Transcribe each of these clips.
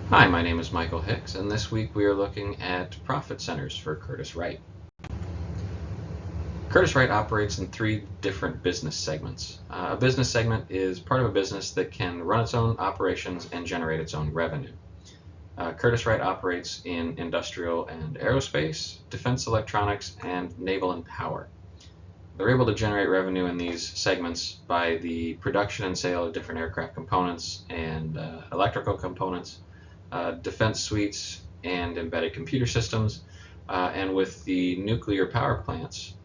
Hi, my name is Michael Hicks, and this week we are looking at profit centers for Curtiss-Wright. Curtiss-Wright operates in three different business segments. A business segment is part of a business that can run its own operations and generate its own revenue. Curtiss-Wright operates in industrial and aerospace, defense electronics, and naval and power. They're able to generate revenue in these segments by the production and sale of different aircraft components and electrical components, defense suites, and embedded computer systems. And with the nuclear power plants,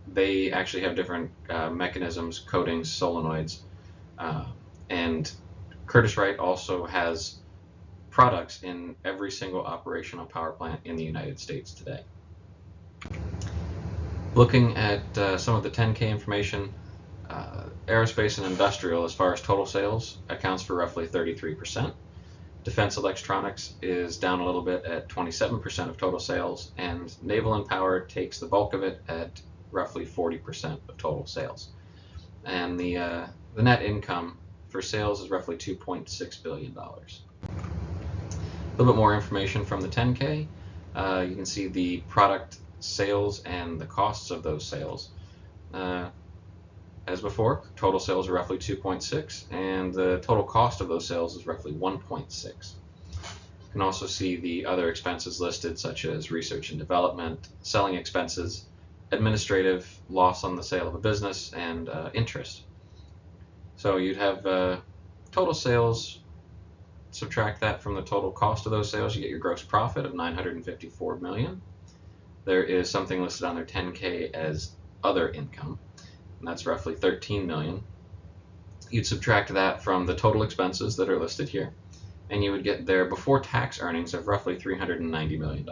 they actually have different mechanisms, coatings, solenoids, and Curtiss-Wright also has products in every single operational power plant in the United States today. Looking at some of the 10K information, aerospace and industrial, as far as total sales, accounts for roughly 33%. Defense electronics is down a little bit at 27% of total sales, and naval and power takes the bulk of it at roughly 40% of total sales. And the net income for sales is roughly $2.6 billion. A little bit more information from the 10K. You can see the product sales and the costs of those sales. As before, total sales are roughly 2.6, and the total cost of those sales is roughly 1.6. You can also see the other expenses listed, such as research and development, selling expenses, administrative, loss on the sale of a business, and interest. So you'd have total sales. Subtract that from the total cost of those sales, you get your gross profit of $954 million. There is something listed on their 10K as other income, and that's roughly $13 million. You'd subtract that from the total expenses that are listed here, and you would get their before tax earnings of roughly $390 million.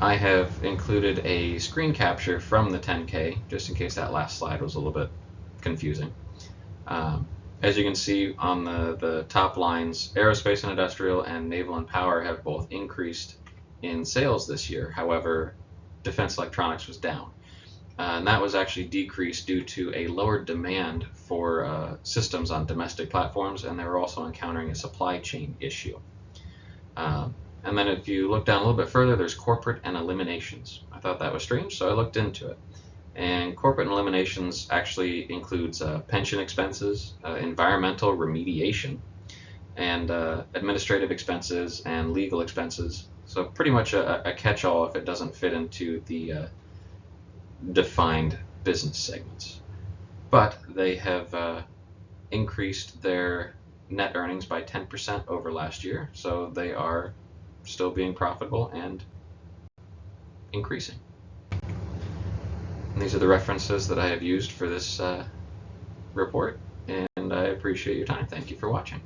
I have included a screen capture from the 10K, just in case that last slide was a little bit confusing. As you can see on the top lines, aerospace and industrial and naval and power have both increased in sales this year. However, defense electronics was down. And that was actually decreased due to a lower demand for systems on domestic platforms, and they were also encountering a supply chain issue. And then if you look down a little bit further, there's corporate and eliminations. I thought that was strange, so I looked into it. And corporate and eliminations actually includes pension expenses, environmental remediation, and administrative expenses and legal expenses. So pretty much a catch-all if it doesn't fit into the defined business segments. But they have increased their net earnings by 10% over last year, so they are still being profitable and increasing. And these are the references that I have used for this report, and I appreciate your time. Thank you for watching.